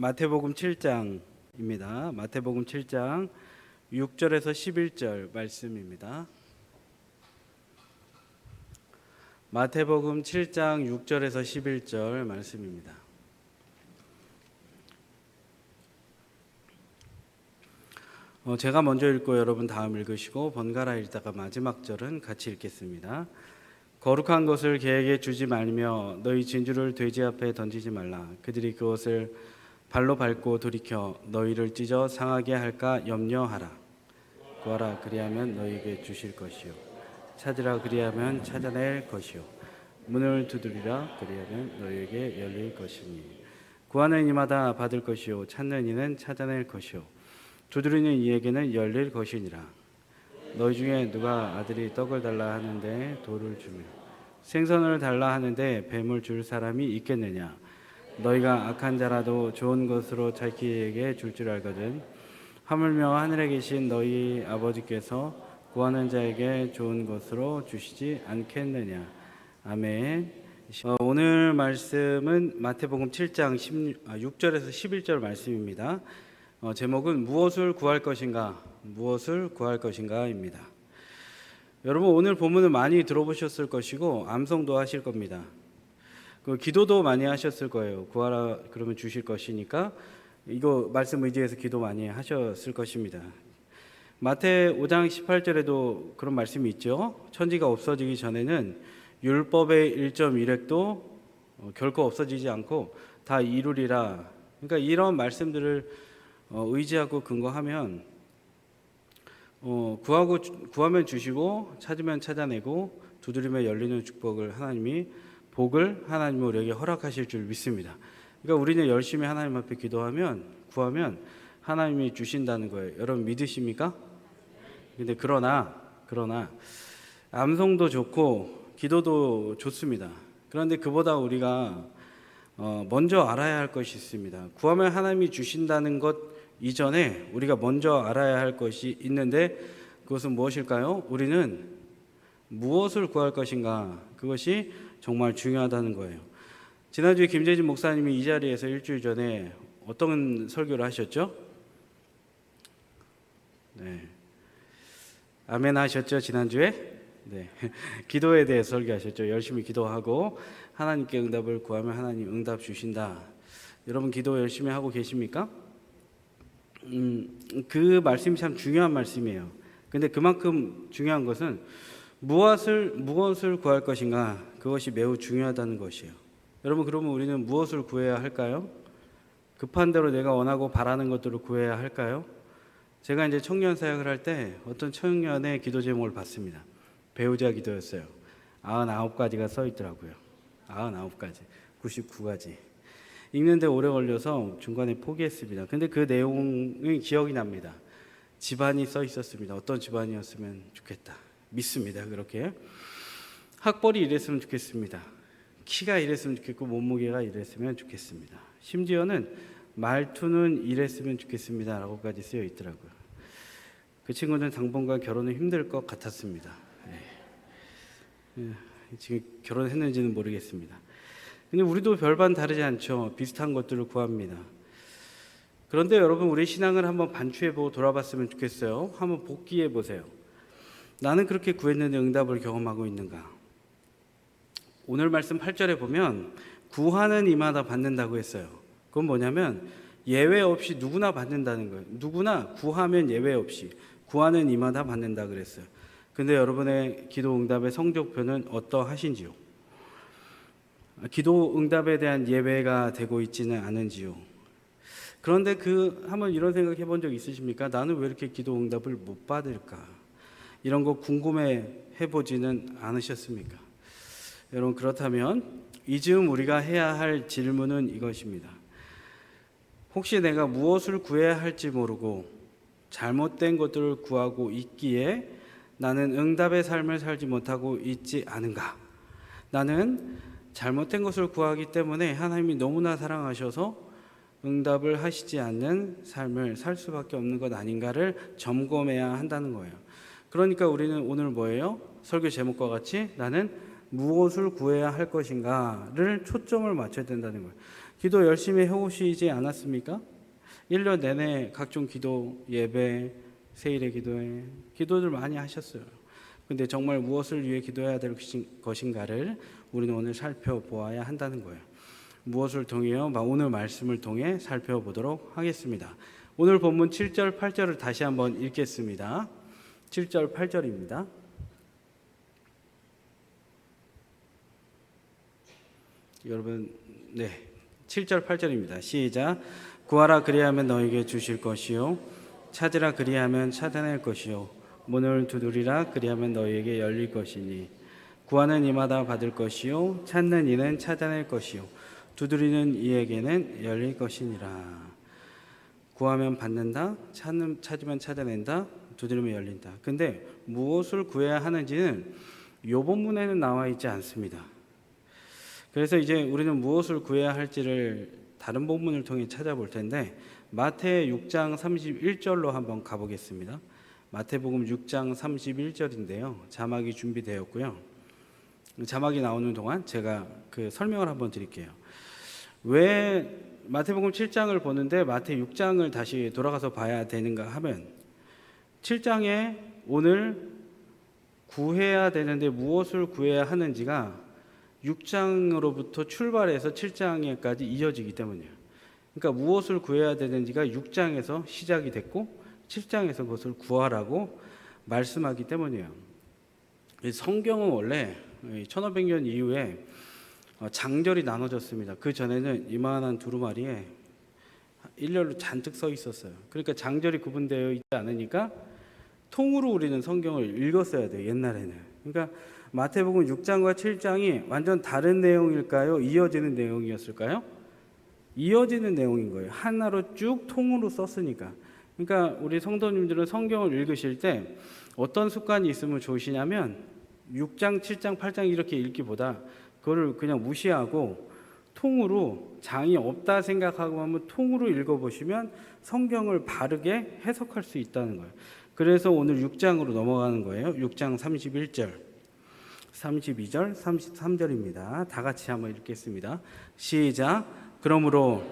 마태복음 7장입니다. 마태복음 7장 6절에서 11절 말씀입니다. 마태복음 7장 6절에서 11절 말씀입니다. 제가 먼저 읽고 여러분 다음 읽으시고 번갈아 읽다가 마지막 절은 같이 읽겠습니다. 거룩한 것을 개에게 주지 말며 너희 진주를 돼지 앞에 던지지 말라. 그들이 그것을 발로 밟고 돌이켜 너희를 찢어 상하게 할까 염려하라. 구하라 그리하면 너희에게 주실 것이요 찾으라 그리하면 찾아낼 것이요 문을 두드리라 그리하면 너희에게 열릴 것이니 구하는 이마다 받을 것이요 찾는 이는 찾아낼 것이요 두드리는 이에게는 열릴 것이니라. 너희 중에 누가 아들이 떡을 달라 하는데 돌을 주며 생선을 달라 하는데 뱀을 줄 사람이 있겠느냐. 너희가 악한 자라도 좋은 것으로 자기에게 줄 줄 알거든 하물며 하늘에 계신 너희 아버지께서 구하는 자에게 좋은 것으로 주시지 않겠느냐. 아멘. 오늘 말씀은 마태복음 7장 6절에서 11절 말씀입니다. 제목은 무엇을 구할 것인가, 무엇을 구할 것인가입니다. 여러분 오늘 본문을 많이 들어보셨을 것이고 암송도 하실 겁니다. 기도도 많이 하셨을 거예요. 구하라 그러면 주실 것이니까 이거 말씀 의지해서 기도 많이 하셨을 것입니다. 마태 5장 18절에도 그런 말씀이 있죠. 천지가 없어지기 전에는 율법의 1.1획도 결코 없어지지 않고 다 이루리라. 그러니까 이런 말씀들을 의지하고 근거하면 구하면 주시고 찾으면 찾아내고 두드리면 열리는 축복을 복을 하나님이 우리에게 허락하실 줄 믿습니다. 그러니까 우리는 열심히 하나님 앞에 기도하면 구하면 하나님이 주신다는 거예요. 여러분 믿으십니까? 근데 그러나 암송도 좋고 기도도 좋습니다. 그런데 그보다 우리가 먼저 알아야 할 것이 있습니다. 구하면 하나님이 주신다는 것 이전에 우리가 먼저 알아야 할 것이 있는데 그것은 무엇일까요? 우리는 무엇을 구할 것인가? 그것이 정말 중요하다는 거예요. 지난주에 김재진 목사님이 이 자리에서 일주일 전에 어떤 설교를 하셨죠? 네. 아멘 하셨죠? 지난주에? 네. 기도에 대해 설교하셨죠. 열심히 기도하고 하나님께 응답을 구하면 하나님 응답 주신다. 여러분 기도 열심히 하고 계십니까? 그 말씀이 참 중요한 말씀이에요. 근데 그만큼 중요한 것은 무엇을 구할 것인가, 그것이 매우 중요하다는 것이에요. 여러분 그러면 우리는 무엇을 구해야 할까요? 급한 대로 내가 원하고 바라는 것들을 구해야 할까요? 제가 이제 청년 사역을 할 때 어떤 청년의 기도 제목을 봤습니다. 배우자 기도였어요. 99가지가 써 있더라고요. 99가지, 99가지. 읽는데 오래 걸려서 중간에 포기했습니다. 근데 그 내용이 기억이 납니다. 집안이 써 있었습니다. 어떤 집안이었으면 좋겠다. 믿습니다. 그렇게 학벌이 이랬으면 좋겠습니다. 키가 이랬으면 좋겠고 몸무게가 이랬으면 좋겠습니다. 심지어는 말투는 이랬으면 좋겠습니다 라고까지 쓰여 있더라고요. 그 친구는 당분간 결혼은 힘들 것 같았습니다. 지금 결혼했는지는 모르겠습니다. 근데 우리도 별반 다르지 않죠. 비슷한 것들을 구합니다. 그런데 여러분 우리 신앙을 한번 반추해보고 돌아봤으면 좋겠어요. 한번 복기해 보세요. 나는 그렇게 구했는데 응답을 경험하고 있는가? 오늘 말씀 8절에 보면 구하는 이마다 받는다고 했어요. 그건 뭐냐면 예외 없이 누구나 받는다는 거예요. 누구나 구하면 예외 없이 구하는 이마다 받는다 그랬어요. 근데 여러분의 기도 응답의 성적표는 어떠하신지요? 기도 응답에 대한 예외가 되고 있지는 않은지요? 그런데 한번 이런 생각 해본 적 있으십니까? 나는 왜 이렇게 기도 응답을 못 받을까? 이런 거 궁금해 해보지는 않으셨습니까? 여러분 그렇다면 이 즈음 우리가 해야 할 질문은 이것입니다. 혹시 내가 무엇을 구해야 할지 모르고 잘못된 것들을 구하고 있기에 나는 응답의 삶을 살지 못하고 있지 않은가? 나는 잘못된 것을 구하기 때문에 하나님이 너무나 사랑하셔서 응답을 하시지 않는 삶을 살 수밖에 없는 것 아닌가를 점검해야 한다는 거예요. 그러니까 우리는 오늘 뭐예요? 설교 제목과 같이 나는 무엇을 구해야 할 것인가를 초점을 맞춰야 된다는 거예요. 기도 열심히 해오시지 않았습니까? 1년 내내 각종 기도, 예배, 세일의 기도회, 기도들 많이 하셨어요. 근데 정말 무엇을 위해 기도해야 될 것인가를 우리는 오늘 살펴보아야 한다는 거예요. 무엇을 통해요? 오늘 말씀을 통해 살펴보도록 하겠습니다. 오늘 본문 7절, 8절을 다시 한번 읽겠습니다. 7절, 8절입니다. 여러분, 7절, 8절입니다. 시작. 구하라 그리하면 너에게 주실 것이요 찾으라 그리하면 찾아낼 것이요 문을 두드리라 그리하면 너에게 열릴 것이니 구하는 이마다 받을 것이요 찾는 이는 찾아낼 것이요 두드리는 이에게는 열릴 것이니라. 구하면 받는다, 찾으면 찾아낸다, 두드리면 열린다. 근데 무엇을 구해야 하는지는 이 본문에는 나와 있지 않습니다. 그래서 이제 우리는 무엇을 구해야 할지를 다른 본문을 통해 찾아볼 텐데 마태 6장 31절로 한번 가보겠습니다. 마태복음 6장 31절인데요. 자막이 준비되었고요. 자막이 나오는 동안 제가 그 설명을 한번 드릴게요. 왜 마태복음 7장을 보는데 마태 6장을 다시 돌아가서 봐야 되는가 하면 7장에 오늘 구해야 되는데 무엇을 구해야 하는지가 6장으로부터 출발해서 7장에까지 이어지기 때문이에요. 그러니까 무엇을 구해야 되는지가 6장에서 시작이 됐고 7장에서 그것을 구하라고 말씀하기 때문이에요. 성경은 원래 1500년 이후에 장절이 나눠졌습니다. 그 전에는 이만한 두루마리에 일렬로 잔뜩 써 있었어요. 그러니까 장절이 구분되어 있지 않으니까 통으로 우리는 성경을 읽었어야 돼요. 옛날에는. 그러니까 마태복음 6장과 7장이 완전 다른 내용일까요? 이어지는 내용이었을까요? 이어지는 내용인 거예요. 하나로 쭉 통으로 썼으니까. 그러니까 우리 성도님들은 성경을 읽으실 때 어떤 습관이 있으면 좋으시냐면 6장, 7장, 8장 이렇게 읽기보다 그거를 그냥 무시하고 통으로 장이 없다 생각하고 하면 통으로 읽어보시면 성경을 바르게 해석할 수 있다는 거예요. 그래서 오늘 6장으로 넘어가는 거예요. 6장 31절. 32절, 33절입니다. 다 같이 한번 읽겠습니다. 시작. 그러므로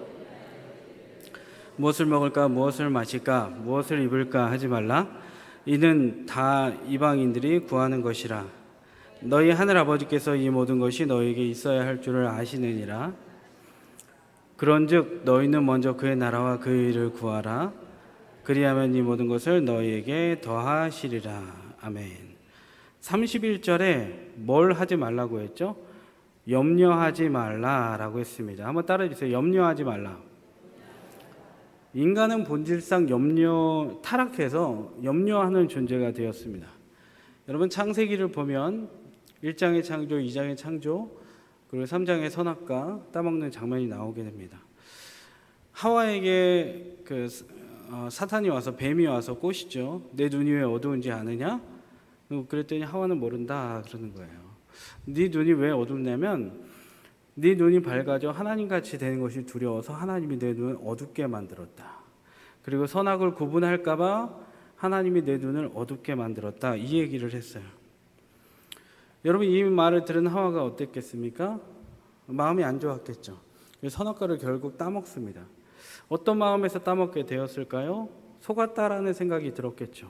무엇을 먹을까, 무엇을 마실까, 무엇을 입을까 하지 말라. 이는 다 이방인들이 구하는 것이라. 너희 하늘 아버지께서 이 모든 것이 너희에게 있어야 할 줄을 아시느니라. 그런즉 너희는 먼저 그의 나라와 그의 의를 구하라. 그리하면 이 모든 것을 너희에게 더하시리라. 아멘. 31절에 뭘 하지 말라고 했죠? 염려하지 말라라고 했습니다. 한번 따라해 주세요. 염려하지 말라. 인간은 본질상 타락해서 염려하는 존재가 되었습니다. 여러분 창세기를 보면 1장의 창조, 2장의 창조, 그리고 3장의 선악과 따먹는 장면이 나오게 됩니다. 하와에게 사탄이 와서 뱀이 와서 꼬시죠. 내 눈이 왜 어두운지 아느냐? 그랬더니 하와는 모른다 그러는 거예요. 네 눈이 왜 어둡냐면 네 눈이 밝아져 하나님같이 되는 것이 두려워서 하나님이 내 눈을 어둡게 만들었다. 그리고 선악을 구분할까 봐 하나님이 내 눈을 어둡게 만들었다. 이 얘기를 했어요. 여러분 이 말을 들은 하와가 어땠겠습니까? 마음이 안 좋았겠죠. 선악과를 결국 따먹습니다. 어떤 마음에서 따먹게 되었을까요? 속았다라는 생각이 들었겠죠.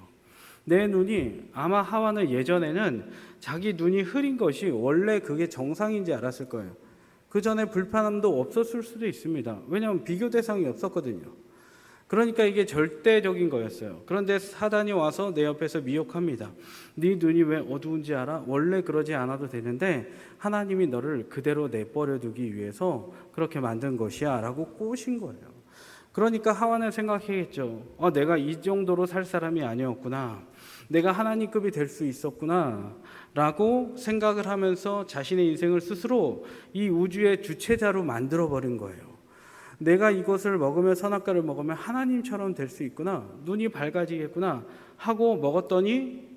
내 눈이 아마 하와는 예전에는 자기 눈이 흐린 것이 원래 그게 정상인지 알았을 거예요. 그 전에 불편함도 없었을 수도 있습니다. 왜냐하면 비교 대상이 없었거든요. 그러니까 이게 절대적인 거였어요. 그런데 사단이 와서 내 옆에서 미혹합니다. 네 눈이 왜 어두운지 알아? 원래 그러지 않아도 되는데 하나님이 너를 그대로 내버려 두기 위해서 그렇게 만든 것이야 라고 꼬신 거예요. 그러니까 하와는 생각했겠죠. 내가 이 정도로 살 사람이 아니었구나. 내가 하나님급이 될 수 있었구나 라고 생각을 하면서 자신의 인생을 스스로 이 우주의 주체자로 만들어버린 거예요. 내가 이것을 먹으면 선악과를 먹으면 하나님처럼 될 수 있구나. 눈이 밝아지겠구나 하고 먹었더니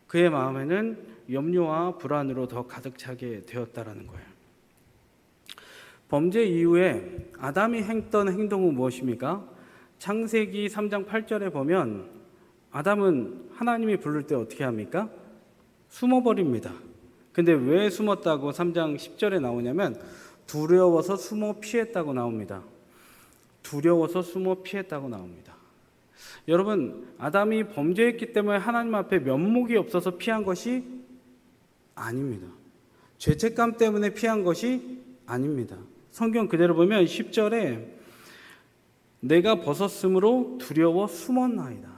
그의 마음에는 염려와 불안으로 더 가득 차게 되었다라는 거예요. 범죄 이후에 아담이 했던 행동은 무엇입니까? 창세기 3장 8절에 보면 아담은 하나님이 부를 때 어떻게 합니까? 숨어버립니다. 근데 왜 숨었다고 3장 10절에 나오냐면 두려워서 숨어 피했다고 나옵니다. 두려워서 숨어 피했다고 나옵니다. 여러분, 아담이 범죄했기 때문에 하나님 앞에 면목이 없어서 피한 것이 아닙니다. 죄책감 때문에 피한 것이 아닙니다. 성경 그대로 보면 10절에 내가 벗었으므로 두려워 숨었나이다.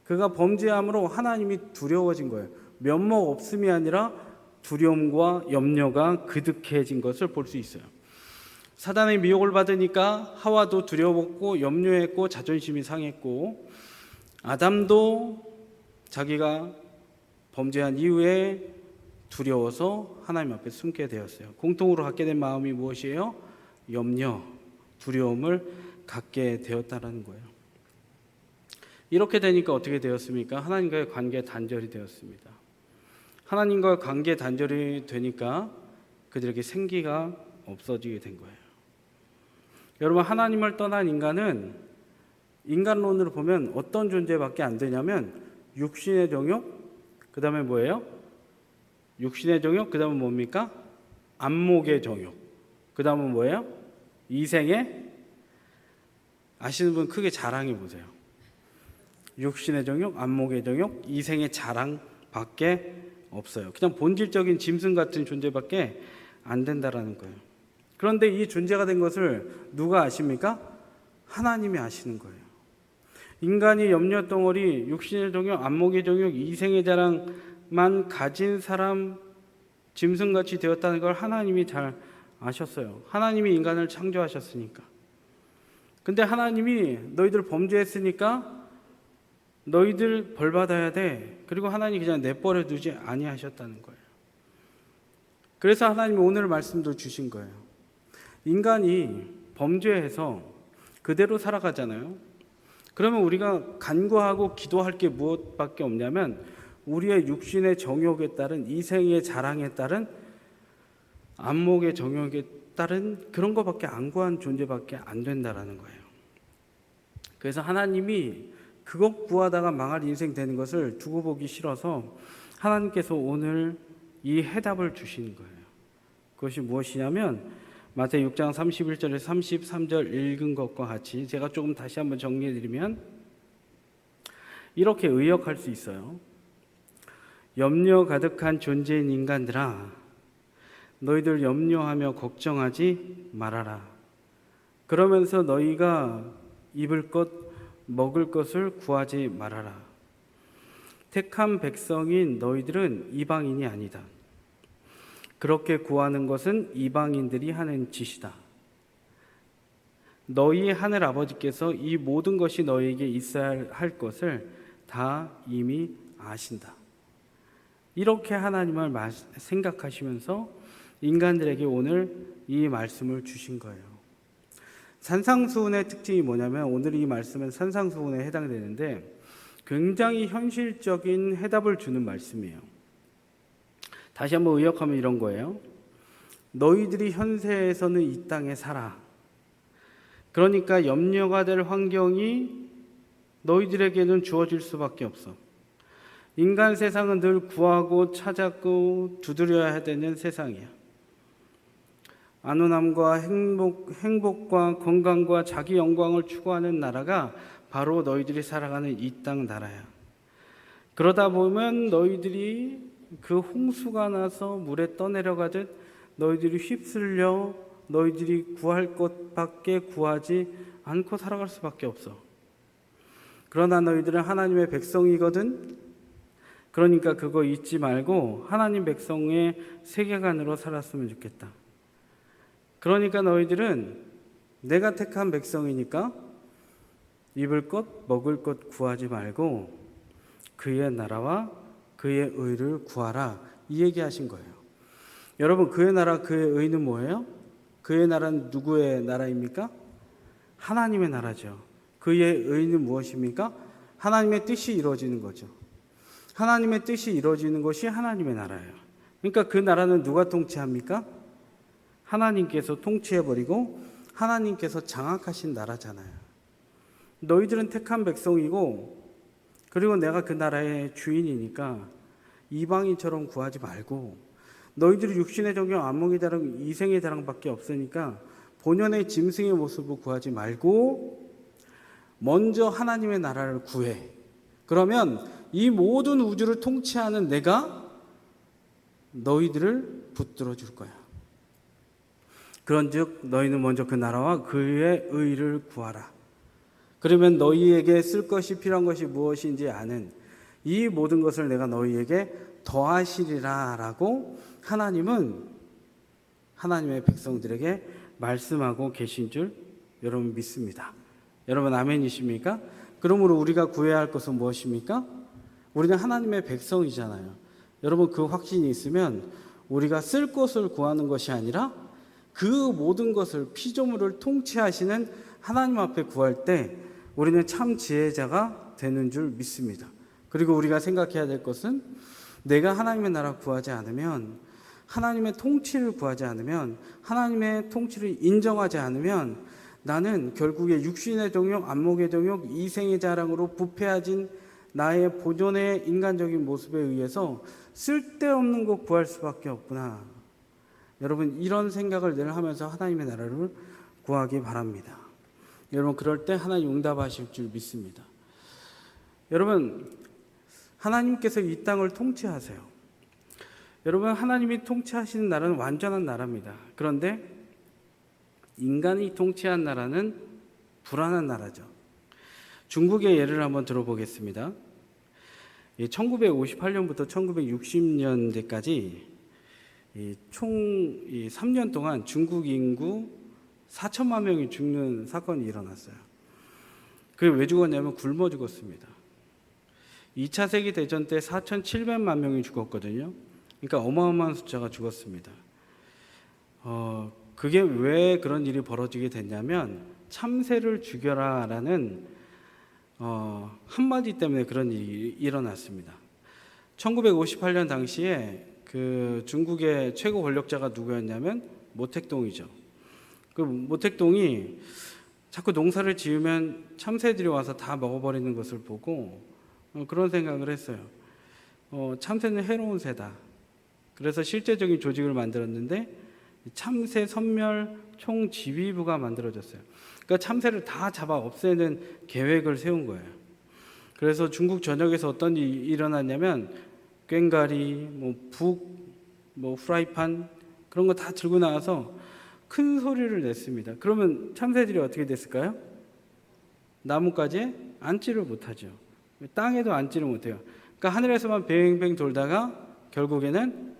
그가 범죄함으로 하나님이 두려워진 거예요. 면목 없음이 아니라 두려움과 염려가 그득해진 것을 볼 수 있어요. 사단의 미혹을 받으니까 하와도 두려웠고 염려했고 자존심이 상했고, 아담도 자기가 범죄한 이후에 두려워서 하나님 앞에 숨게 되었어요. 공통으로 갖게 된 마음이 무엇이에요? 염려, 두려움을 갖게 되었다라는 거예요. 이렇게 되니까 어떻게 되었습니까? 하나님과의 관계 단절이 되었습니다. 하나님과 관계 단절이 되니까 그들에게 생기가 없어지게 된 거예요. 여러분, 하나님을 떠난 인간은 인간론으로 보면 어떤 존재밖에 안 되냐면 육신의 정욕, 그 다음에 뭐예요? 육신의 정욕, 그 다음은 뭡니까? 안목의 정욕, 그 다음은 뭐예요? 이생의, 아시는 분 크게 자랑해 보세요. 육신의 정욕, 안목의 정욕, 이생의 자랑밖에 없어요. 그냥 본질적인 짐승 같은 존재밖에 안 된다라는 거예요. 그런데 이 존재가 된 것을 누가 아십니까? 하나님이 아시는 거예요. 인간이 염려 덩어리, 육신의 정욕, 안목의 정욕, 이생의 자랑만 가진 사람, 짐승같이 되었다는 걸 하나님이 잘 아셨어요. 하나님이 인간을 창조하셨으니까. 근데 하나님이 너희들 범죄했으니까 너희들 벌 받아야 돼. 그리고 하나님이 그냥 내버려 두지 아니하셨다는 거예요. 그래서 하나님이 오늘 말씀도 주신 거예요. 인간이 범죄해서 그대로 살아가잖아요. 그러면 우리가 간구하고 기도할 게 무엇밖에 없냐면 우리의 육신의 정욕에 따른, 이생의 자랑에 따른, 안목의 정욕에 따른 그런 것밖에 안 구한 존재밖에 안 된다라는 거예요. 그래서 하나님이 그것 구하다가 망할 인생 되는 것을 두고 보기 싫어서 하나님께서 오늘 이 해답을 주시는 거예요. 그것이 무엇이냐면 마태복음 6장 31절에서 33절 읽은 것과 같이 제가 조금 다시 한번 정리해 드리면 이렇게 의역할 수 있어요. 염려 가득한 존재인 인간들아, 너희들 염려하며 걱정하지 말아라. 그러면서 너희가 입을 것 먹을 것을 구하지 말아라. 택한 백성인 너희들은 이방인이 아니다. 그렇게 구하는 것은 이방인들이 하는 짓이다. 너희 하늘 아버지께서 이 모든 것이 너희에게 있어야 할 것을 다 이미 아신다. 이렇게 하나님을 생각하시면서 인간들에게 오늘 이 말씀을 주신 거예요. 산상수훈의 특징이 뭐냐면 오늘 이 말씀은 산상수훈에 해당되는데 굉장히 현실적인 해답을 주는 말씀이에요. 다시 한번 의역하면 이런 거예요. 너희들이 현세에서는 이 땅에 살아. 그러니까 염려가 될 환경이 너희들에게는 주어질 수밖에 없어. 인간 세상은 늘 구하고 찾았고 두드려야 되는 세상이야. 안온함과 행복과 건강과 자기 영광을 추구하는 나라가 바로 너희들이 살아가는 이 땅 나라야. 그러다 보면 너희들이 그 홍수가 나서 물에 떠내려가듯 너희들이 휩쓸려 너희들이 구할 것밖에 구하지 않고 살아갈 수밖에 없어. 그러나 너희들은 하나님의 백성이거든. 그러니까 그거 잊지 말고 하나님 백성의 세계관으로 살았으면 좋겠다. 그러니까 너희들은 내가 택한 백성이니까 입을 것 먹을 것 구하지 말고 그의 나라와 그의 의를 구하라, 이 얘기하신 거예요. 여러분, 그의 나라 그의 의는 뭐예요? 그의 나라는 누구의 나라입니까? 하나님의 나라죠. 그의 의는 무엇입니까? 하나님의 뜻이 이루어지는 거죠. 하나님의 뜻이 이루어지는 것이 하나님의 나라예요. 그러니까 그 나라는 누가 통치합니까? 하나님께서 통치해버리고 하나님께서 장악하신 나라잖아요. 너희들은 택한 백성이고 그리고 내가 그 나라의 주인이니까 이방인처럼 구하지 말고 너희들이 육신의 정욕, 안목의 자랑, 이생의 자랑밖에 없으니까 본연의 짐승의 모습을 구하지 말고 먼저 하나님의 나라를 구해. 그러면 이 모든 우주를 통치하는 내가 너희들을 붙들어 줄 거야. 그런즉 너희는 먼저 그 나라와 그의 의를 구하라. 그러면 너희에게 쓸 것이 필요한 것이 무엇인지 아는 이 모든 것을 내가 너희에게 더하시리라 라고 하나님은 하나님의 백성들에게 말씀하고 계신 줄 여러분 믿습니다. 여러분 아멘이십니까? 그러므로 우리가 구해야 할 것은 무엇입니까? 우리는 하나님의 백성이잖아요. 여러분 그 확신이 있으면 우리가 쓸 것을 구하는 것이 아니라 그 모든 것을 피조물을 통치하시는 하나님 앞에 구할 때 우리는 참 지혜자가 되는 줄 믿습니다. 그리고 우리가 생각해야 될 것은 내가 하나님의 나라 구하지 않으면, 하나님의 통치를 구하지 않으면, 하나님의 통치를 인정하지 않으면 나는 결국에 육신의 정욕, 안목의 정욕, 이생의 자랑으로 부패해진 나의 본연의 인간적인 모습에 의해서 쓸데없는 것 구할 수밖에 없구나. 여러분 이런 생각을 늘 하면서 하나님의 나라를 구하기 바랍니다. 여러분 그럴 때 하나님 응답하실 줄 믿습니다. 여러분 하나님께서 이 땅을 통치하세요. 여러분 하나님이 통치하시는 나라는 완전한 나라입니다. 그런데 인간이 통치한 나라는 불안한 나라죠. 중국의 예를 한번 들어보겠습니다. 1958년부터 1960년대까지 총 3년 동안 중국 인구 4천만 명이 죽는 사건이 일어났어요. 그게 왜 죽었냐면 굶어 죽었습니다. 2차 세계대전 때 4,700만 명이 죽었거든요. 그러니까 어마어마한 숫자가 죽었습니다. 그게 왜 그런 일이 벌어지게 됐냐면 참새를 죽여라라는 한마디 때문에 그런 일이 일어났습니다. 1958년 당시에 그 중국의 최고 권력자가 누구였냐면 모택동이죠. 그 모택동이 자꾸 농사를 지으면 참새들이 와서 다 먹어버리는 것을 보고 그런 생각을 했어요. 참새는 해로운 새다. 그래서 실제적인 조직을 만들었는데 참새 선멸 총지휘부가 만들어졌어요. 그러니까 참새를 다 잡아 없애는 계획을 세운 거예요. 그래서 중국 전역에서 어떤 일이 일어났냐면 꽹가리, 프라이팬 그런 거 다 들고 나와서 큰 소리를 냈습니다. 그러면 참새들이 어떻게 됐을까요? 나뭇가지에 앉지를 못하죠. 땅에도 앉지를 못해요. 그러니까 하늘에서만 뱅뱅 돌다가 결국에는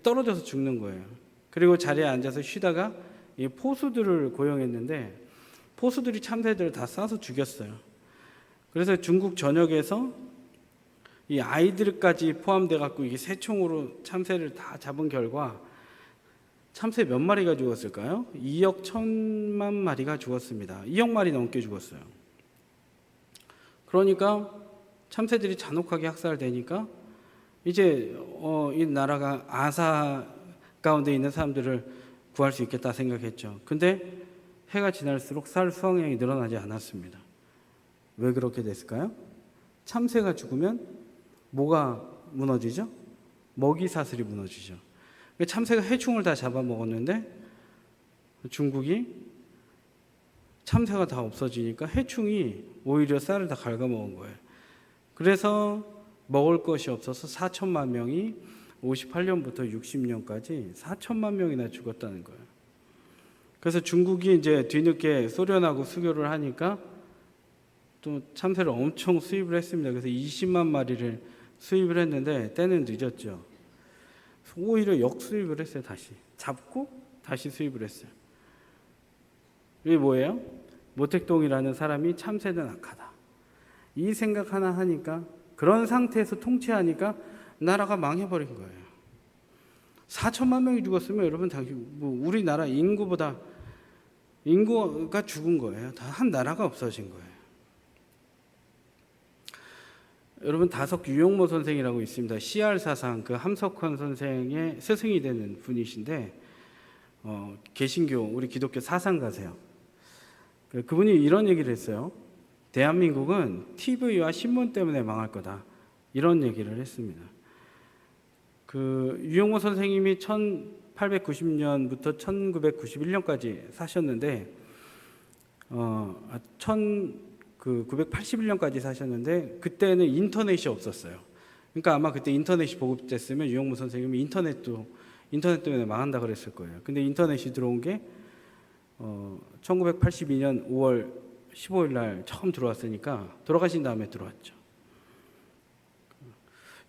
떨어져서 죽는 거예요. 그리고 자리에 앉아서 쉬다가 이 포수들을 고용했는데 포수들이 참새들을 다 쏴서 죽였어요. 그래서 중국 전역에서 이 아이들까지 포함돼 갖고 이게 새총으로 참새를 다 잡은 결과 참새 몇 마리가 죽었을까요? 2억 1천만 마리가 죽었습니다. 2억 마리 넘게 죽었어요. 그러니까 참새들이 잔혹하게 학살되니까 이제 이 나라가 아사 가운데 있는 사람들을 구할 수 있겠다 생각했죠. 근데 해가 지날수록 쌀 수확량이 늘어나지 않았습니다. 왜 그렇게 됐을까요? 참새가 죽으면 뭐가 무너지죠? 먹이 사슬이 무너지죠. 참새가 해충을 다 잡아먹었는데 중국이 참새가 다 없어지니까 해충이 오히려 쌀을 다 갉아먹은 거예요. 그래서 먹을 것이 없어서 4천만 명이 58년부터 60년까지 4천만 명이나 죽었다는 거예요. 그래서 중국이 이제 뒤늦게 소련하고 수교를 하니까 또 참새를 엄청 수입을 했습니다. 그래서 20만 마리를 수입을 했는데 때는 늦었죠. 오히려 역수입을 했어요. 다시 잡고 다시 수입을 했어요. 이게 뭐예요? 모택동이라는 사람이 참새는 악하다. 이 생각 하나 하니까 그런 상태에서 통치하니까 나라가 망해버린 거예요. 4천만 명이 죽었으면 여러분 우리나라 인구가 죽은 거예요. 다 한 나라가 없어진 거예요. 여러분 다석 유용모 선생이라고 있습니다. CR 사상 그 함석헌 선생의 스승이 되는 분이신데 개신교 우리 기독교 사상가세요. 그분이 이런 얘기를 했어요. 대한민국은 TV와 신문 때문에 망할 거다. 이런 얘기를 했습니다. 그 유영모 선생님이 1890년부터 1991년까지 사셨는데 1981년까지 사셨는데 그때는 인터넷이 없었어요. 그러니까 아마 그때 인터넷이 보급됐으면 유영모 선생님이 인터넷 때문에 망한다 그랬을 거예요. 근데 인터넷이 들어온 게 1982년 5월 15일 날 처음 들어왔으니까 돌아가신 다음에 들어왔죠.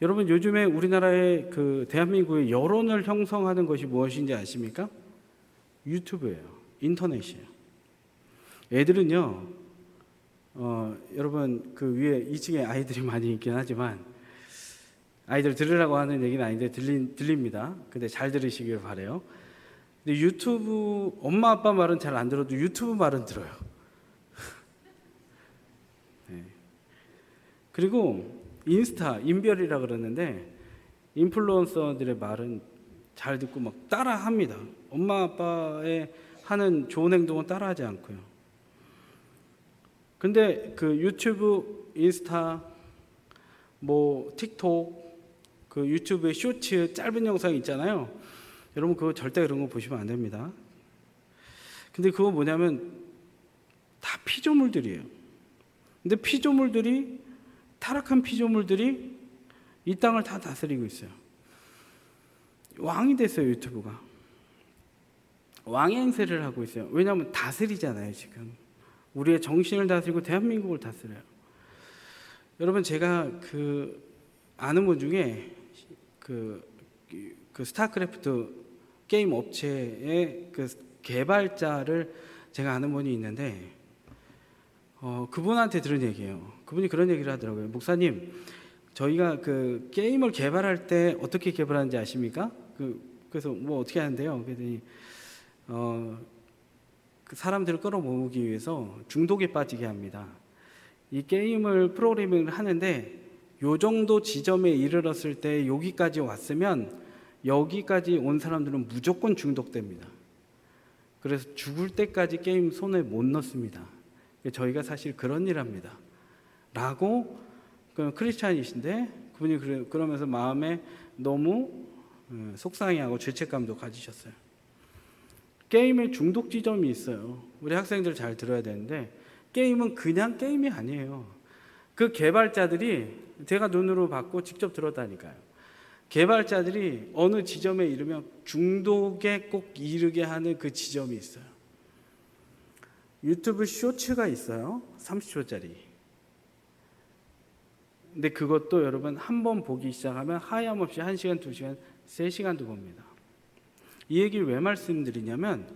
여러분 요즘에 우리나라의 그 대한민국의 여론을 형성하는 것이 무엇인지 아십니까? 유튜브예요. 인터넷이에요. 애들은요, 여러분 그 위에 2층에 아이들이 많이 있긴 하지만 아이들 들으라고 하는 얘기는 아닌데 들립니다. 근데 잘 들으시길 바래요. 근데 유튜브 엄마 아빠 말은 잘 안 들어도 유튜브 말은 들어요. 네. 그리고 인스타, 인별이라 그러는데 인플루언서들의 말은 잘 듣고 막 따라 합니다. 엄마 아빠의 하는 좋은 행동은 따라하지 않고요. 근데 그 유튜브, 인스타, 뭐 틱톡, 그 유튜브의 쇼츠 짧은 영상 있잖아요. 여러분 그거 절대 그런 거 보시면 안 됩니다. 근데 그거 뭐냐면 다 피조물들이에요. 근데 타락한 피조물들이 이 땅을 다 다스리고 있어요. 왕이 됐어요, 유튜브가. 왕의 행세를 하고 있어요. 왜냐하면 다스리잖아요, 지금. 우리의 정신을 다스리고 대한민국을 다스려요. 여러분, 제가 그 아는 분 중에 그 스타크래프트 게임 업체의 그 개발자를 제가 아는 분이 있는데, 그분한테 들은 얘기예요. 그분이 그런 얘기를 하더라고요. 목사님, 저희가 그 게임을 개발할 때 어떻게 개발하는지 아십니까? 그래서 뭐 어떻게 하는데요? 그랬더니 그 사람들을 끌어모으기 위해서 중독에 빠지게 합니다. 이 게임을 프로그래밍을 하는데 요 정도 지점에 이르렀을 때 여기까지 왔으면 여기까지 온 사람들은 무조건 중독됩니다. 그래서 죽을 때까지 게임 손에 못 넣습니다. 저희가 사실 그런 일 합니다. 라고 크리스찬이신데 그분이 그러면서 마음에 너무 속상해하고 죄책감도 가지셨어요. 게임에 중독 지점이 있어요. 우리 학생들 잘 들어야 되는데 게임은 그냥 게임이 아니에요. 그 개발자들이 제가 눈으로 봤고 직접 들었다니까요. 개발자들이 어느 지점에 이르면 중독에 꼭 이르게 하는 그 지점이 있어요. 유튜브 쇼츠가 있어요. 30초짜리. 근데 그것도 여러분 한 번 보기 시작하면 하염없이 1시간, 2시간, 3시간도 봅니다. 이 얘기를 왜 말씀드리냐면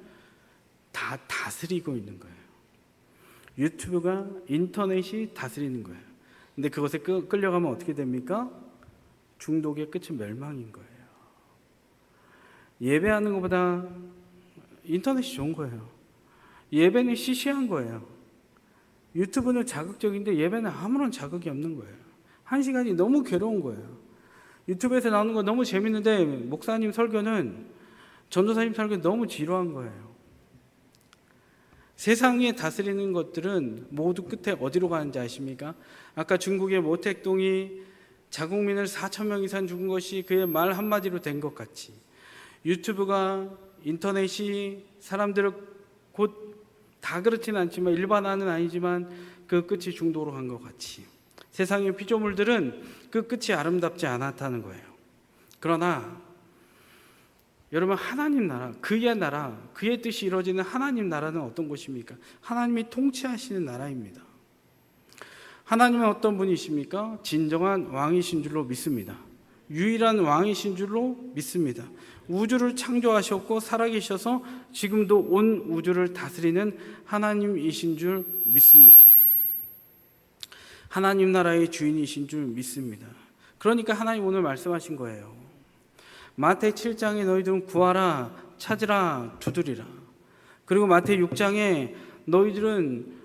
다 다스리고 있는 거예요. 유튜브가, 인터넷이 다스리는 거예요. 근데 그것에 끌려가면 어떻게 됩니까? 중독의 끝은 멸망인 거예요. 예배하는 것보다 인터넷이 좋은 거예요. 예배는 시시한 거예요. 유튜브는 자극적인데 예배는 아무런 자극이 없는 거예요. 1시간이 너무 괴로운 거예요. 유튜브에서 나오는 거 너무 재밌는데 목사님 설교는, 전도사님 설교는 너무 지루한 거예요. 세상에 다스리는 것들은 모두 끝에 어디로 가는지 아십니까? 아까 중국의 모택동이 자국민을 4,000명 이상 죽은 것이 그의 말 한마디로 된 것 같이, 유튜브가, 인터넷이 사람들을 곧 다 그렇지는 않지만 일반화는 아니지만 그 끝이 중도로 간 것 같이, 세상의 피조물들은 그 끝이 아름답지 않았다는 거예요. 그러나 여러분, 하나님 나라, 그의 뜻이 이루어지는 하나님 나라는 어떤 곳입니까? 하나님이 통치하시는 나라입니다. 하나님은 어떤 분이십니까? 진정한 왕이신 줄로 믿습니다. 유일한 왕이신 줄로 믿습니다. 우주를 창조하셨고 살아계셔서 지금도 온 우주를 다스리는 하나님이신 줄 믿습니다. 하나님 나라의 주인이신 줄 믿습니다. 그러니까 하나님 오늘 말씀하신 거예요. 마태 7장에 너희들은 구하라, 찾으라, 두드리라. 그리고 마태 6장에 너희들은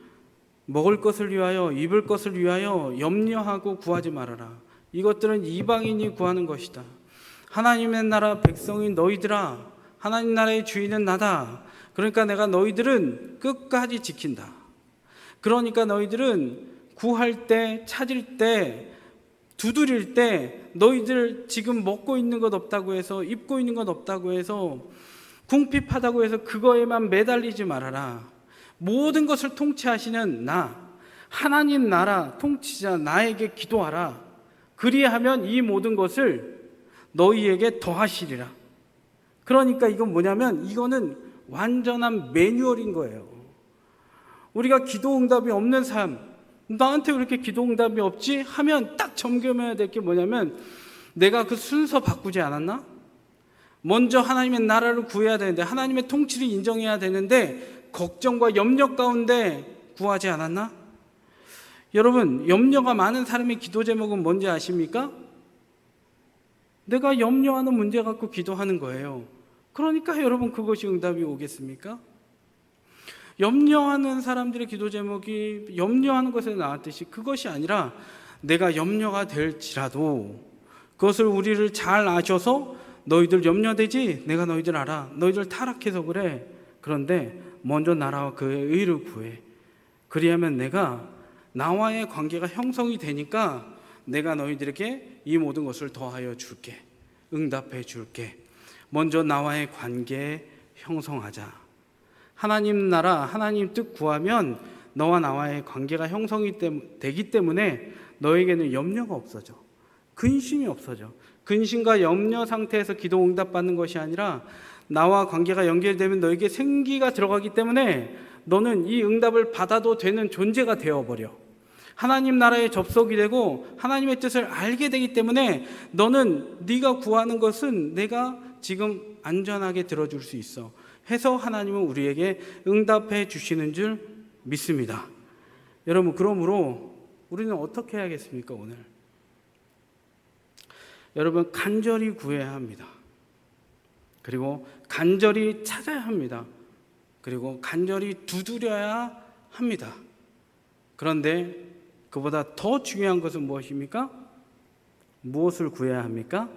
먹을 것을 위하여, 입을 것을 위하여 염려하고 구하지 말아라. 이것들은 이방인이 구하는 것이다. 하나님의 나라 백성인 너희들아, 하나님 나라의 주인은 나다. 그러니까 내가 너희들은 끝까지 지킨다. 그러니까 너희들은 구할 때, 찾을 때, 두드릴 때 너희들 지금 먹고 있는 것 없다고 해서, 입고 있는 것 없다고 해서, 궁핍하다고 해서 그거에만 매달리지 말아라. 모든 것을 통치하시는 나, 하나님 나라 통치자 나에게 기도하라. 그리하면 이 모든 것을 너희에게 더하시리라. 그러니까 이건 뭐냐면, 이거는 완전한 매뉴얼인 거예요. 우리가 기도 응답이 없는 삶, 나한테 왜 이렇게 기도 응답이 없지? 하면 딱 점검해야 될 게 뭐냐면, 내가 그 순서 바꾸지 않았나? 먼저 하나님의 나라를 구해야 되는데, 하나님의 통치를 인정해야 되는데 걱정과 염려 가운데 구하지 않았나? 여러분, 염려가 많은 사람의 기도 제목은 뭔지 아십니까? 내가 염려하는 문제 갖고 기도하는 거예요. 그러니까 여러분, 그것이 응답이 오겠습니까? 염려하는 사람들의 기도 제목이 염려하는 것에 나왔듯이 그것이 아니라, 내가 염려가 될지라도 그것을 우리를 잘 아셔서, 너희들 염려되지? 내가 너희들 알아. 너희들 타락해서 그래. 그런데 먼저 나라와 그의 의를 구해. 그리하면 내가 나와의 관계가 형성이 되니까 내가 너희들에게 이 모든 것을 더하여 줄게. 응답해 줄게. 먼저 나와의 관계 형성하자. 하나님 나라, 하나님 뜻 구하면 너와 나와의 관계가 형성이 되기 때문에 너에게는 염려가 없어져. 근심이 없어져. 근심과 염려 상태에서 기도 응답받는 것이 아니라, 나와 관계가 연결되면 너에게 생기가 들어가기 때문에 너는 이 응답을 받아도 되는 존재가 되어버려. 하나님 나라에 접속이 되고 하나님의 뜻을 알게 되기 때문에 너는 네가 구하는 것은 내가 지금 안전하게 들어줄 수 있어 해서 하나님은 우리에게 응답해 주시는 줄 믿습니다. 여러분, 그러므로 우리는 어떻게 해야겠습니까? 오늘 여러분, 간절히 구해야 합니다. 그리고 간절히 찾아야 합니다. 그리고 간절히 두드려야 합니다. 그런데 그보다 더 중요한 것은 무엇입니까? 무엇을 구해야 합니까?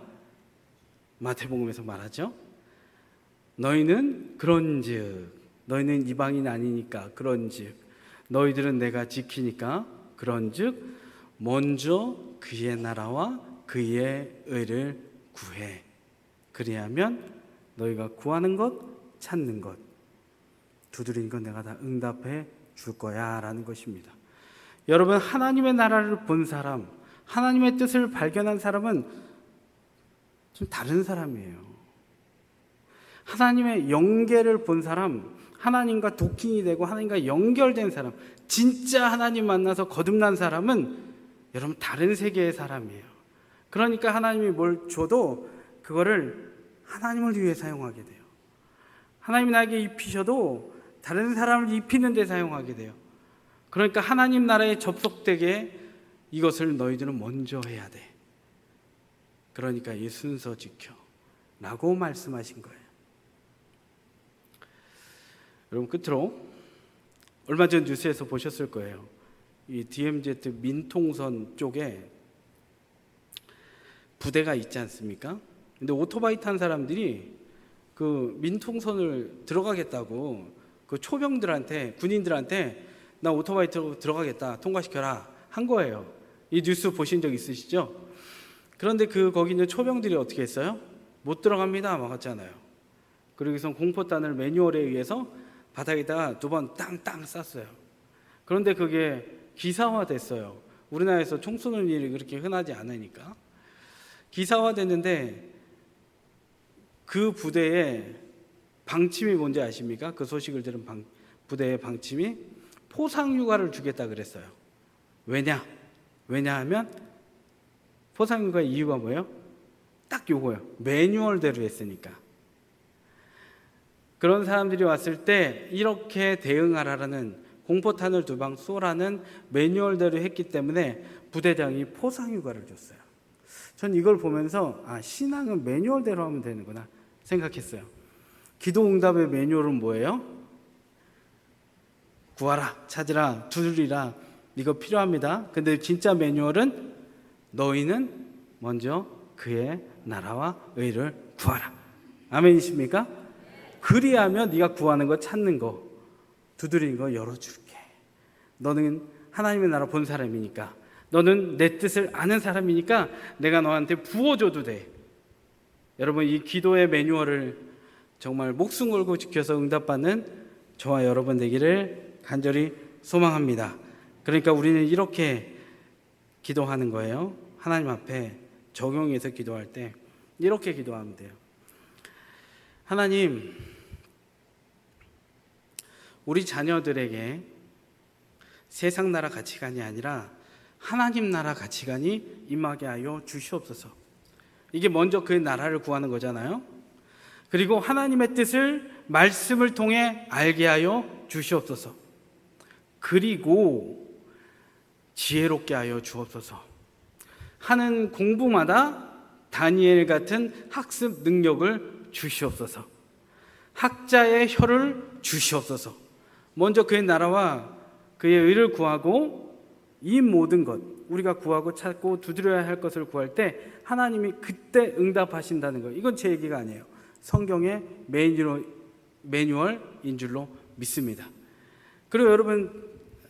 마태복음에서 말하죠. 너희는 그런즉, 너희는 이방인 아니니까 그런즉, 너희들은 내가 지키니까 그런즉, 먼저 그의 나라와 그의 의를 구해. 그리하면 너희가 구하는 것, 찾는 것, 두드리는 것 내가 다 응답해 줄 거야 라는 것입니다. 여러분, 하나님의 나라를 본 사람, 하나님의 뜻을 발견한 사람은 좀 다른 사람이에요. 하나님의 연계를 본 사람, 하나님과 도킹이 되고 하나님과 연결된 사람, 진짜 하나님 만나서 거듭난 사람은 여러분 다른 세계의 사람이에요. 그러니까 하나님이 뭘 줘도 그거를 하나님을 위해 사용하게 돼요. 하나님이 나에게 입히셔도 다른 사람을 입히는 데 사용하게 돼요. 그러니까 하나님 나라에 접속되게 이것을 너희들은 먼저 해야 돼. 그러니까 이 순서 지켜 라고 말씀하신 거예요. 여러분, 끝으로 얼마 전 뉴스에서 보셨을 거예요. 이 DMZ 민통선 쪽에 부대가 있지 않습니까? 근데 오토바이 탄 사람들이 그 민통선을 들어가겠다고 그 초병들한테, 군인들한테 나 오토바이 들어가겠다, 통과시켜라 한 거예요. 이 뉴스 보신 적 있으시죠? 그런데 거기 있는 초병들이 어떻게 했어요? 못 들어갑니다 막 했잖아요. 그러고서 공포탄을 매뉴얼에 의해서 바닥에다가 2번 땅땅 쐈어요. 그런데 그게 기사화됐어요. 우리나라에서 총 쏘는 일이 그렇게 흔하지 않으니까 기사화됐는데, 그 부대의 방침이 뭔지 아십니까? 그 소식을 들은 부대의 방침이 포상휴가를 주겠다 그랬어요. 왜냐하면 포상휴가의 이유가 뭐예요? 딱 요거예요. 매뉴얼대로 했으니까. 그런 사람들이 왔을 때 이렇게 대응하라는, 공포탄을 2방 쏘라는 매뉴얼대로 했기 때문에 부대장이 포상휴가를 줬어요. 전 이걸 보면서 신앙은 매뉴얼대로 하면 되는구나 생각했어요. 기도 응답의 매뉴얼은 뭐예요? 구하라, 찾으라, 두드리라, 이거 필요합니다. 근데 진짜 매뉴얼은 너희는 먼저 그의 나라와 의를 구하라. 아멘이십니까? 그리하면 네가 구하는 거, 찾는 거, 두드리는 거 열어줄게. 너는 하나님의 나라 본 사람이니까, 너는 내 뜻을 아는 사람이니까 내가 너한테 부어줘도 돼. 여러분, 이 기도의 매뉴얼을 정말 목숨 걸고 지켜서 응답받는 저와 여러분 되기를 간절히 소망합니다. 그러니까 우리는 이렇게 기도하는 거예요. 하나님 앞에 적용해서 기도할 때 이렇게 기도하면 돼요. 하나님, 우리 자녀들에게 세상 나라 가치관이 아니라 하나님 나라 가치관이 임하게 하여 주시옵소서. 이게 먼저 그 나라를 구하는 거잖아요. 그리고 하나님의 뜻을 말씀을 통해 알게 하여 주시옵소서. 그리고 지혜롭게 하여 주옵소서. 하는 공부마다 다니엘 같은 학습 능력을 주시옵소서. 학자의 혀를 주시옵소서. 먼저 그의 나라와 그의 의를 구하고 이 모든 것, 우리가 구하고 찾고 두드려야 할 것을 구할 때 하나님이 그때 응답하신다는 거, 이건 제 얘기가 아니에요. 성경의 매뉴얼인 줄로 믿습니다. 그리고 여러분,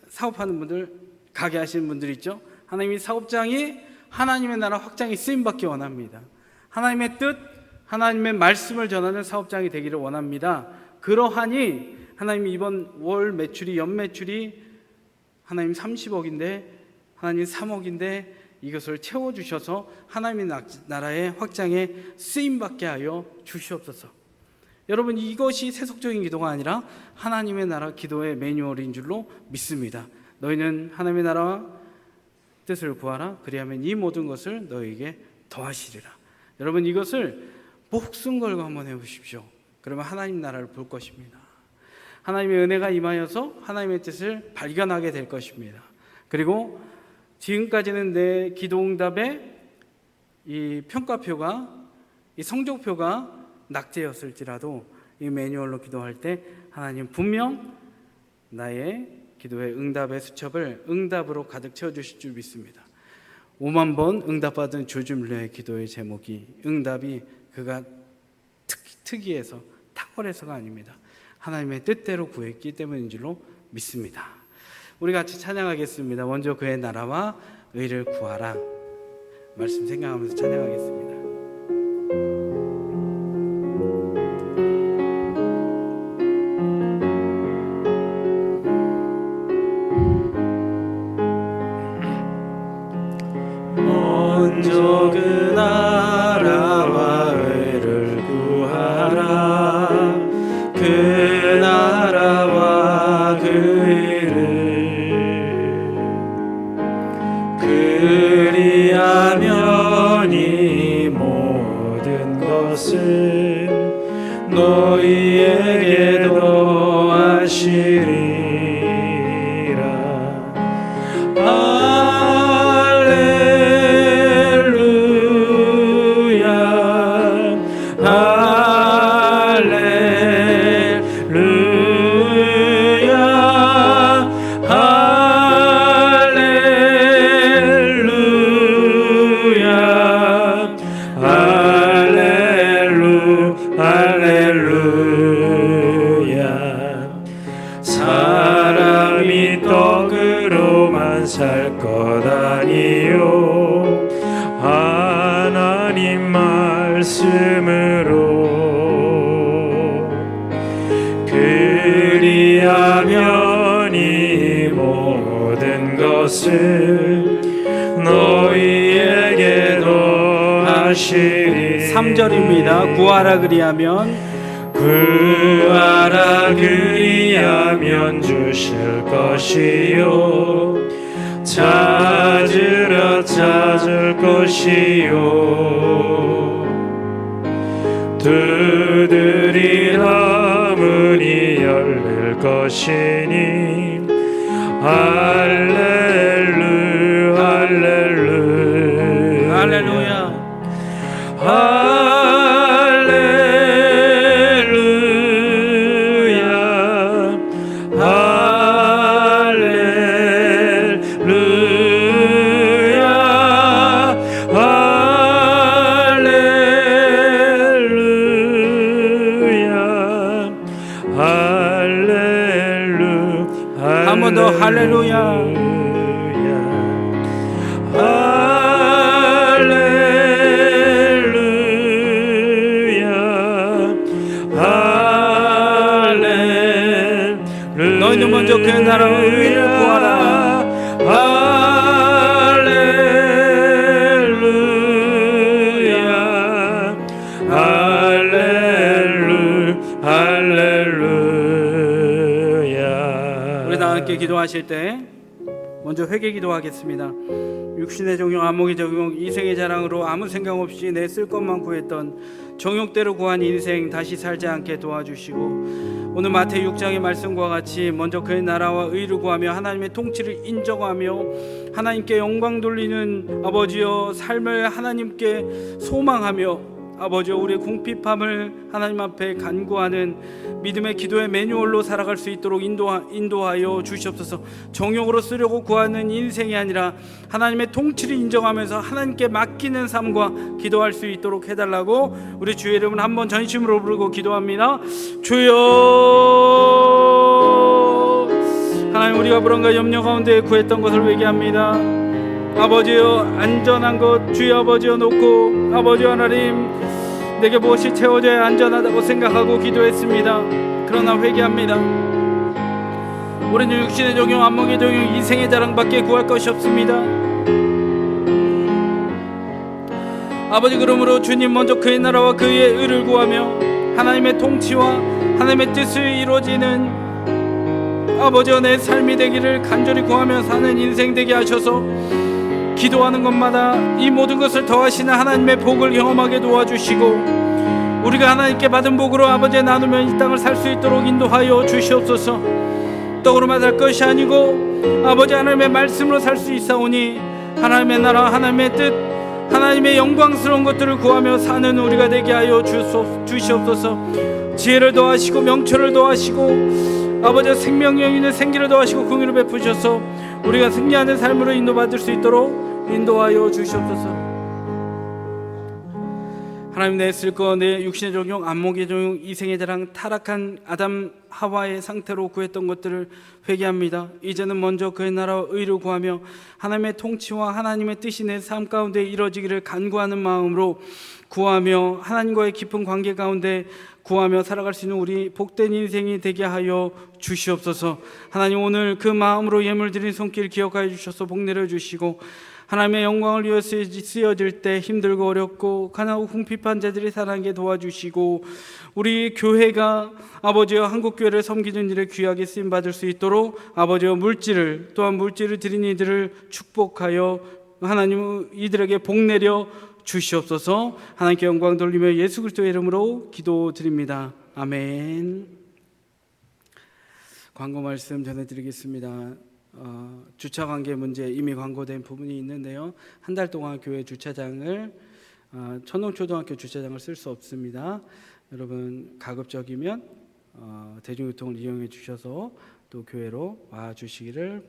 사업하는 분들, 가게 하시는 분들 있죠? 하나님이 사업장이 하나님의 나라 확장이 쓰임받기 원합니다. 하나님의 뜻, 하나님의 말씀을 전하는 사업장이 되기를 원합니다. 그러하니 하나님이 이번 월 매출이, 연 매출이 하나님 30억인데 하나님 3억인데 이것을 채워주셔서 하나님의 나라의 확장에 쓰임받게 하여 주시옵소서. 여러분, 이것이 세속적인 기도가 아니라 하나님의 나라 기도의 매뉴얼인 줄로 믿습니다. 너희는 하나님의 나라와 뜻을 구하라. 그리하면 이 모든 것을 너희에게 더하시리라. 여러분, 이것을 목숨 걸고 한번 해보십시오. 그러면 하나님 나라를 볼 것입니다. 하나님의 은혜가 임하여서 하나님의 뜻을 발견하게 될 것입니다. 그리고 지금까지는 내 기도응답의 이 평가표가, 이 성적표가 낙제였을지라도 이 매뉴얼로 기도할 때 하나님 분명 나의 기도의 응답의 수첩을 응답으로 가득 채워주실 줄 믿습니다. 5만 번 응답받은 조준료의 기도의 제목이, 응답이 그가 특이해서 탁월해서가 아닙니다. 하나님의 뜻대로 구했기 때문인 줄로 믿습니다. 우리 같이 찬양하겠습니다. 먼저 그의 나라와 의를 구하라. 말씀 생각하면서 찬양하겠습니다. 먼저 그 나라와 의를 구하라. 그 나라와 그 의를 그리하면 이 모든 것을 너희에게 더하시리라. 사람이 떡으로만 살 것 아니요 하나님 말씀으로 그리하면 이 모든 것을 너희에게 더하시리. 3절입니다. 구하라 그리하면, 구하라 그리하면 주실 것이요 찾으라 찾을 것이요 두드리라 문이 열릴 것이니 할렐루야 할렐루야 할렐루야 한 번 더 할렐루야 나라와 의를 구하라. 할렐루야 할렐루야. 우리 다 함께 기도하실 때 먼저 회개 기도하겠습니다. 육신의 종용, 안목의 종용, 이생의 자랑으로 아무 생각 없이 내 쓸 것만 구했던 정욕대로 구한 인생 다시 살지 않게 도와주시고, 오늘 마태 6장의 말씀과 같이 먼저 그의 나라와 의를 구하며 하나님의 통치를 인정하며 하나님께 영광 돌리는 아버지여 삶을 하나님께 소망하며 아버지여 우리의 궁핍함을 하나님 앞에 간구하는 믿음의 기도의 매뉴얼로 살아갈 수 있도록 인도하여 주시옵소서. 정욕으로 쓰려고 구하는 인생이 아니라 하나님의 통치를 인정하면서 하나님께 맡기는 삶과 기도할 수 있도록 해달라고 우리 주의 이름을 한번 전심으로 부르고 기도합니다. 주여, 하나님 우리가 불안과 염려 가운데 구했던 것을 회개합니다. 아버지여, 안전한 것 주여 아버지여 놓고 아버지 하나님 내게 무엇이 채워져야 안전하다고 생각하고 기도했습니다. 그러나 회개합니다. 우리는 육신의 종용, 안목의 종용, 이생의 자랑밖에 구할 것이 없습니다. 아버지, 그러므로 주님 먼저 그의 나라와 그의 의를 구하며 하나님의 통치와 하나님의 뜻을 이루어지는 아버지여 내 삶이 되기를 간절히 구하며 사는 인생 되게 하셔서 기도하는 것마다 이 모든 것을 더하시는 하나님의 복을 경험하게 도와주시고 우리가 하나님께 받은 복으로 아버지의 나누면 이 땅을 살 수 있도록 인도하여 주시옵소서. 떡으로만 살 것이 아니고 아버지 하나님의 말씀으로 살 수 있사오니 하나님의 나라, 하나님의 뜻, 하나님의 영광스러운 것들을 구하며 사는 우리가 되게 하여 주시옵소서. 지혜를 더하시고 명철을 더하시고 아버지의 생명력 있는 생기를 더하시고 긍휼을 베푸셔서 우리가 승리하는 삶으로 인도받을 수 있도록 인도하여 주시옵소서. 하나님, 내 쓸 것, 내 육신의 종용, 안목의 종용, 이생의 자랑, 타락한 아담 하와의 상태로 구했던 것들을 회개합니다. 이제는 먼저 그의 나라와 의를 구하며 하나님의 통치와 하나님의 뜻이 내 삶 가운데 이루어지기를 간구하는 마음으로 구하며 하나님과의 깊은 관계 가운데 구하며 살아갈 수 있는 우리 복된 인생이 되게 하여 주시옵소서. 하나님, 오늘 그 마음으로 예물 드린 손길 기억하여 주셔서 복 내려주시고 하나님의 영광을 위해 쓰여질 때 힘들고 어렵고 가난하고 궁핍한 자들이 살아가게 도와주시고 우리 교회가 아버지여 한국교회를 섬기는 일에 귀하게 쓰임받을 수 있도록 아버지여 물질을 또한 물질을 드린 이들을 축복하여 하나님 이들에게 복 내려 주시옵소서. 하나님께 영광 돌리며 예수 그리스도의 이름으로 기도드립니다. 아멘. 광고 말씀 전해드리겠습니다. 주차 관계 문제 이미 광고된 부분이 있는데요. 한 달 동안 교회 주차장을 천홍초등학교 주차장을 쓸 수 없습니다. 여러분 가급적이면 대중교통을 이용해 주셔서 또 교회로 와 주시기를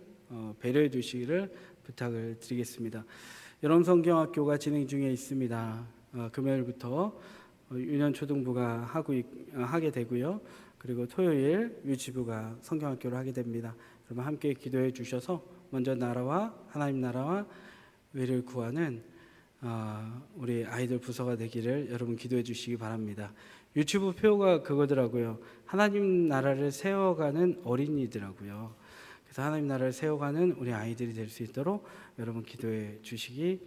배려해 주시기를 부탁을 드리겠습니다. 여름성경학교가 진행 중에 있습니다. 금요일부터 유년초등부가 하게 되고요. 그리고 토요일 유치부가 성경학교를 하게 됩니다. 그러면 함께 기도해 주셔서 먼저 나라와 하나님 나라와 의를 구하는 우리 아이들 부서가 되기를 여러분 기도해 주시기 바랍니다. 유치부 표가 그거더라고요. 하나님 나라를 세워가는 어린이더라고요. 그래서 하나님 나라를 세워가는 우리 아이들이 될 수 있도록 여러분 기도해 주시기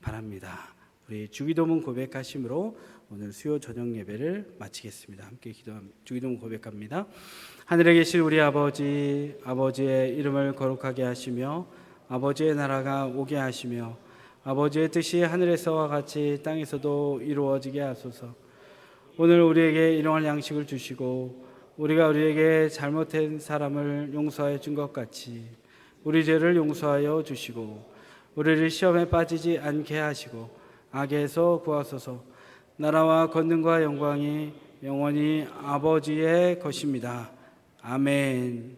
바랍니다. 우리 주기도문 고백하심으로 오늘 수요 저녁 예배를 마치겠습니다. 함께 주기도문 고백합니다. 하늘에 계실 우리 아버지, 아버지의 이름을 거룩하게 하시며 아버지의 나라가 오게 하시며 아버지의 뜻이 하늘에서와 같이 땅에서도 이루어지게 하소서. 오늘 우리에게 일용할 양식을 주시고 우리가 우리에게 잘못한 사람을 용서하여 준 것 같이 우리 죄를 용서하여 주시고 우리를 시험에 빠지지 않게 하시고 악에서 구하소서. 나라와 권능과 영광이 영원히 아버지의 것입니다. 아멘.